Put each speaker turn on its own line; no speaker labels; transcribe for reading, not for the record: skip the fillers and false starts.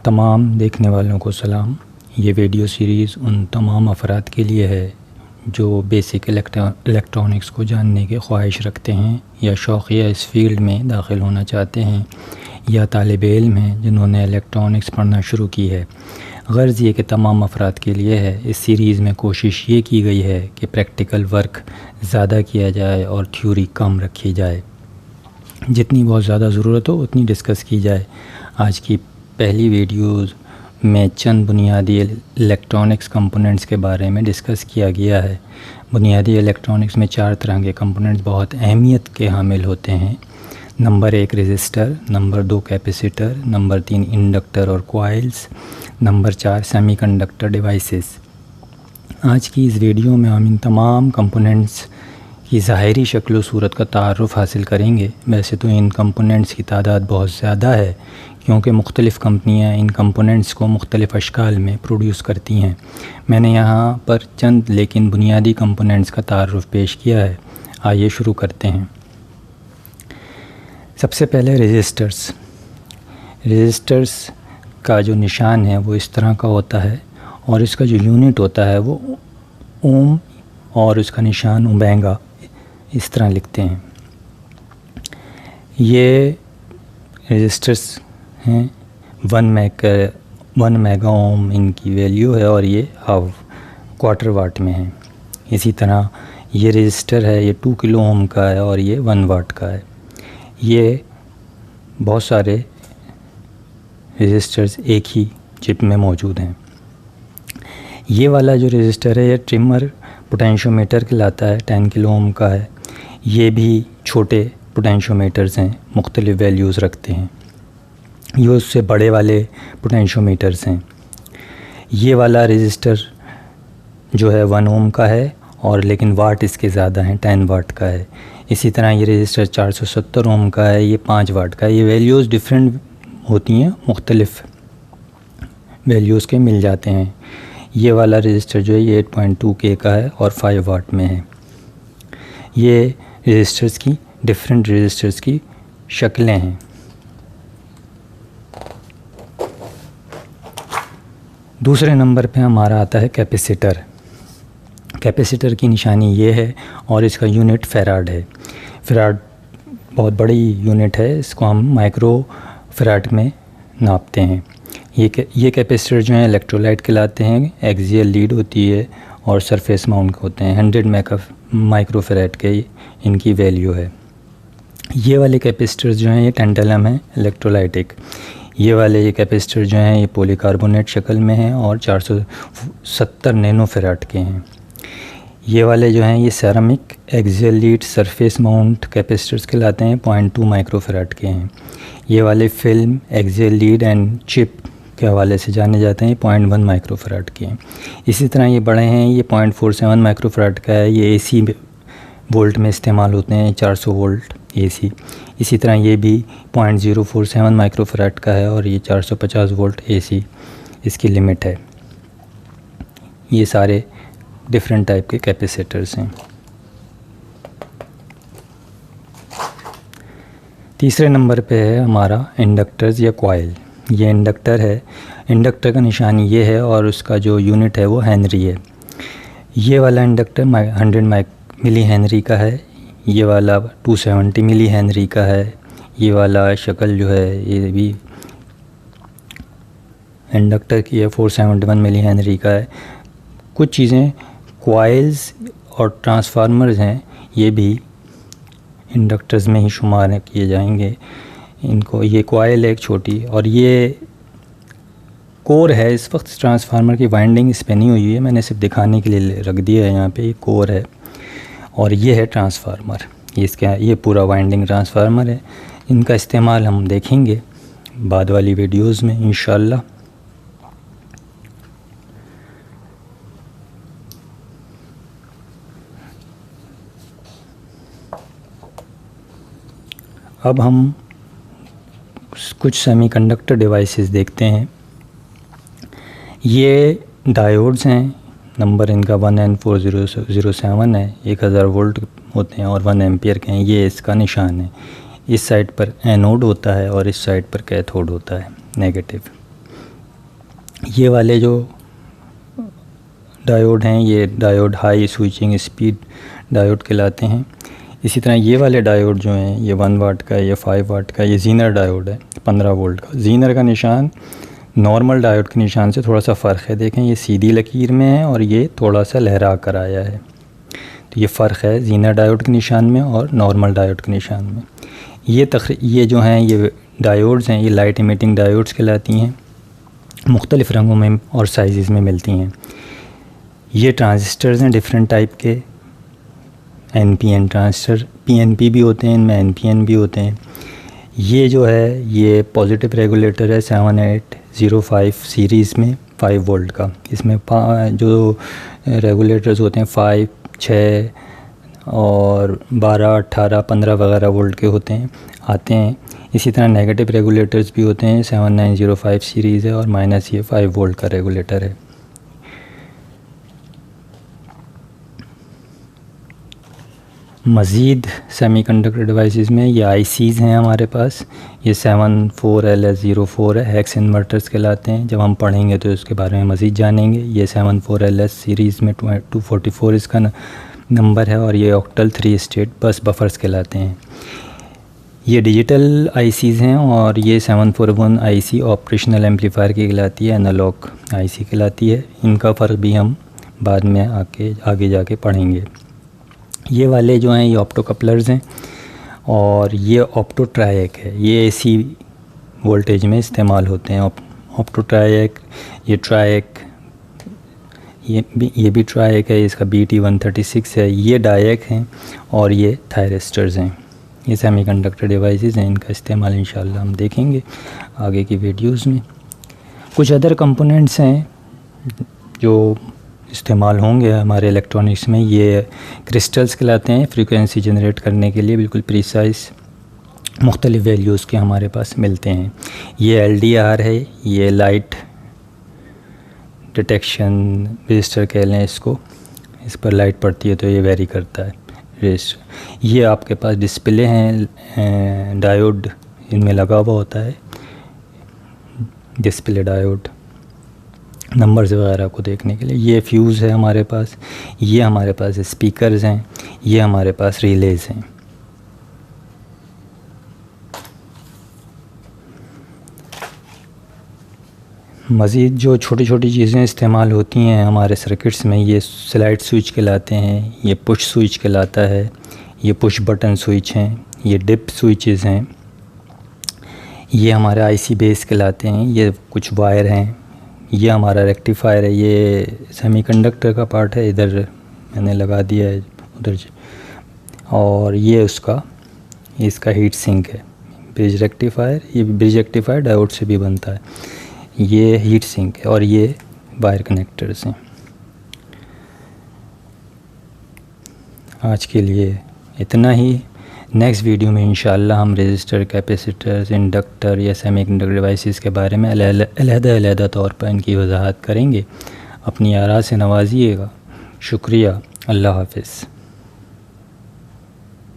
तमाम देखने वालों को सलाम। ये वीडियो सीरीज़ उन तमाम अफराद के लिए है जो बेसिक इलेक्ट्रॉनिक्स को जानने की ख्वाहिश रखते हैं या शौक़िया इस फील्ड में दाखिल होना चाहते हैं, या तालिब इल्म हैं जिन्होंने इलेक्ट्रॉनिक्स पढ़ना शुरू की है। गर्ज़ ये कि तमाम अफराद के लिए है। इस सीरीज़ में कोशिश ये की गई है कि प्रैक्टिकल वर्क ज़्यादा किया जाए और थ्योरी कम रखी जाए। जितनी बहुत ज़्यादा ज़रूरत हो उतनी डिस्कस की जाए। आज की पहली वीडियोज़ में चंद बुनियादी इलेक्ट्रॉनिक्स कंपोनेंट्स के बारे में डिस्कस किया गया है। बुनियादी इलेक्ट्रॉनिक्स में 4 तरह के कंपोनेंट्स बहुत अहमियत के हामिल होते हैं। Number 1 resistor, number 2 capacitor, number 3 inductor और कॉइल्स, नंबर 4 सेमीकंडक्टर डिवाइसेस। आज की इस वीडियो में हम इन तमाम कंपोनेंट्स की ज़ाहिरी शक्ल व सूरत का तारुफ़ हासिल करेंगे। वैसे तो इन कंपोनेंट्स की तादाद बहुत ज़्यादा है क्योंकि मुख्तलिफ़ कंपनियां इन कंपोनेंट्स को मुख्तलिफ़ अशकाल में प्रोड्यूस करती हैं। मैंने यहाँ पर चंद लेकिन बुनियादी कंपोनेंट्स का तारुफ़ पेश किया है। आइए शुरू करते हैं। सबसे पहले रेजिस्टर्स। रेजिस्टर्स का जो निशान है वो इस तरह का होता है और इसका जो यूनिट होता है वो ओम और उसका निशान ओमेगा इस तरह लिखते हैं। ये रेजिस्टर्स हैं 1 मेगा ओम इनकी वैल्यू है और ये हाफ क्वार्टर वाट में है। इसी तरह ये रेजिस्टर है, ये 2 किलो ओम का है और ये 1 वाट का है। ये बहुत सारे रेजिस्टर्स एक ही चिप में मौजूद हैं। ये वाला जो रेजिस्टर है ये ट्रिमर पोटेंशियोमीटर कहलाता है, 10 किलो ओम का है। ये भी छोटे पोटेंशियोमीटर्स हैं, मुख्तलिफ़ वैल्यूज़ रखते हैं। ये उससे बड़े वाले पोटेंशियोमीटर्स हैं। ये वाला रेजिस्टर जो है 1 ओम का है और लेकिन वाट इसके ज़्यादा हैं, 10 वाट का है। इसी तरह ये रेजिस्टर 470 ओम का है, ये 5 वाट का है। ये वैल्यूज़ डिफरेंट होती हैं, मुख्तलिफ़ वैल्यूज़ के मिल जाते हैं। ये वाला रेजिस्टर जो है ये 8.2 के का है और 5 वाट में है। ये रेजिस्टर्स की डिफरेंट रेजिस्टर्स की शक्लें हैं। दूसरे नंबर पे हमारा आता है कैपेसिटर। कैपेसिटर की निशानी ये है और इसका यूनिट फैराड है। फैराड बहुत बड़ी यूनिट है, इसको हम माइक्रो फैराड में नापते हैं। ये कैपेसिटर जो हैं इलेक्ट्रोलाइट कहलाते हैं। एक्सियल लीड होती है और सरफेस माउंट होते हैं। 100 माइक्रो फैराड के इनकी वैल्यू है। ये वाले कैपेसिटर्स जो हैं ये टेंटलम हैं, इलेक्ट्रोलाइटिक। ये वाले ये कैपेसिटर जो हैं ये पॉलीकार्बोनेट शक्ल में हैं और 470 नैनो फैराड के हैं। ये वाले जो हैं ये ceramic axial lead surface mount capacitors कहलाते हैं, 0.2 माइक्रो फैराड के हैं। ये वाले film axial lead and chip के हवाले से जाने जाते हैं, 0.1 माइक्रो फैराड के हैं। इसी तरह ये बड़े हैं, ये 0.47 माइक्रो फैराड का है। ये AC वोल्ट में इस्तेमाल होते हैं, 400 वोल्ट AC। इसी तरह ये भी 0.047 माइक्रो फैराड का है और ये 450 वोल्ट AC इसकी लिमिट है। ये सारे डिफरेंट टाइप के कैपेसिटर्स हैं। तीसरे नंबर पे है हमारा इंडक्टर्स या कॉइल। ये इंडक्टर है। इंडक्टर का निशान ये है और उसका जो यूनिट है वो हेनरी है। ये वाला इंडक्टर 100 मिली हेनरी का है। ये वाला 270 मिली हेनरी का है। ये वाला शक्ल जो है ये भी इंडक्टर की है, 471 मिली हेनरी का है। कुछ चीज़ें कॉइल्स और ट्रांसफार्मर्स हैं, ये भी इंडक्टर्स में ही शुमार किए जाएंगे। इनको ये कॉइल है एक छोटी और ये कोर है। इस वक्त ट्रांसफार्मर की वाइंडिंग इस पर नहीं हुई है, मैंने सिर्फ दिखाने के लिए रख दिया है। यहाँ पे ये कोर है और ये है ट्रांसफार्मर। ये पूरा वाइंडिंग ट्रांसफार्मर है। इनका इस्तेमाल हम देखेंगे बाद वाली वीडियोज़ में इंशाल्लाह। अब हम कुछ सेमीकंडक्टर डिवाइसेस देखते हैं। ये डायोड्स हैं, नंबर इनका 1N4007 है, 1000 वोल्ट होते हैं और 1 एम्पियर के हैं। ये इसका निशान है। इस साइड पर एनोड होता है और इस साइड पर कैथोड होता है, नेगेटिव। ये वाले जो डायोड हैं ये diode high switching speed diode कहलाते हैं। इसी तरह ये वाले डायोड जो हैं ये 1 वाट का है, ये 5 वाट का, ये जीनर डायोड है 15 वोल्ट का। जीनर का निशान नॉर्मल डायोड के निशान से थोड़ा सा फ़र्क है, देखें ये सीधी लकीर में है और ये थोड़ा सा लहरा कर आया है, तो ये फ़र्क है जीनर डायोड के निशान में और नॉर्मल डायोड के निशान में। ये जो हैं ये डायोड्स हैं ये लाइट इमिटिंग डायोड्स कहलाती हैं, मुख्तलिफ़ रंगों में और साइज़ में मिलती हैं। ये ट्रांजिस्टर्स हैं डिफरेंट टाइप के, NPN ट्रांजिस्टर, PNP भी होते हैं, इनमें NPN भी होते हैं। ये जो है ये पॉजिटिव रेगुलेटर है 7805 सीरीज़ में 5 वोल्ट का। इसमें जो रेगुलेटर्स होते हैं 5, 6 और 12, 18, 15 वगैरह वोल्ट के आते हैं। इसी तरह नेगेटिव रेगुलेटर्स भी होते हैं, 7905 सीरीज़ है और माइनस ये 5 वोल्ट का रेगुलेटर है। मज़ीद सेमीकंडक्टर डिवाइसेस में ये ICs हैं हमारे पास, ये 74LS04 है, हेक्स इन्वर्टर्स कहलाते हैं। जब हम पढ़ेंगे तो इसके बारे में मज़ीद जानेंगे। ये 74LS सीरीज़ में 244 इसका नंबर है और ये ऑक्टल 3 स्टेट बस बफर्स कहलाते हैं। ये डिजिटल ICs हैं और ये 741 IC ऑपरेशनल एम्पलीफायर की कहलाती है, एनालॉग IC कहलाती है। इनका फ़र्क भी हम बाद में आगे जाके पढ़ेंगे। ये वाले जो हैं ये ऑप्टो कपलर्स हैं और ये ऑप्टो ट्रायक है, ये AC वोल्टेज में इस्तेमाल होते हैं। ऑप्टो ट्रायक, ये ट्रायक, ये भी ट्रायक है, इसका BT136 है। ये डायक हैं और ये थायरिस्टर्स हैं। ये सेमीकंडक्टर डिवाइसेस हैं, इनका इस्तेमाल इंशाल्लाह हम देखेंगे आगे की वीडियोस में। कुछ अदर कंपोनेंट्स हैं जो इस्तेमाल होंगे हमारे इलेक्ट्रॉनिक्स में, ये क्रिस्टल्स कहलाते हैं, फ्रीक्वेंसी जनरेट करने के लिए बिल्कुल प्रिसाइज मुख्तलिफ़ वैल्यूज़ के हमारे पास मिलते हैं। ये LDR है, ये लाइट डिटेक्शन रजिस्टर कह लें इसको, इस पर लाइट पड़ती है तो ये वेरी करता है रजिस्टर। ये आपके पास डिस्प्ले हैं, डायोड इनमें लगा हुआ होता है, डिस्प्ले डायोड नंबर्स वगैरह को देखने के लिए। ये फ्यूज़ है हमारे पास, ये हमारे पास स्पीकर्स हैं, ये हमारे पास रिलेज़ हैं। मज़ीद जो छोटी छोटी चीज़ें इस्तेमाल होती हैं हमारे सर्किट्स में, ये स्लाइड स्विच कहलाते हैं, ये पुश स्विच कहलाता है, ये पुश बटन स्विच हैं, ये डिप स्विचेस हैं, ये हमारे IC बेस कहलाते हैं, ये कुछ वायर हैं, ये हमारा रेक्टिफायर है, ये सेमीकंडक्टर का पार्ट है, इधर मैंने लगा दिया है उधर, और ये इसका हीट सिंक है, ब्रिज रेक्टिफायर। ये ब्रिज रेक्टिफायर डायोड से भी बनता है, ये हीट सिंक है और ये वायर कनेक्टर्स हैं। आज के लिए इतना ही। नेक्स्ट वीडियो में इंशाल्लाह हम रजिस्टर, कैपेसिटर्स, इंडक्टर या सेमीकंडक्टर डिवाइसेस के बारे में अलहदा तौर पर इनकी वजाहत करेंगे। अपनी आरा से नवाजिएगा। शुक्रिया। अल्लाह हाफ़िज़।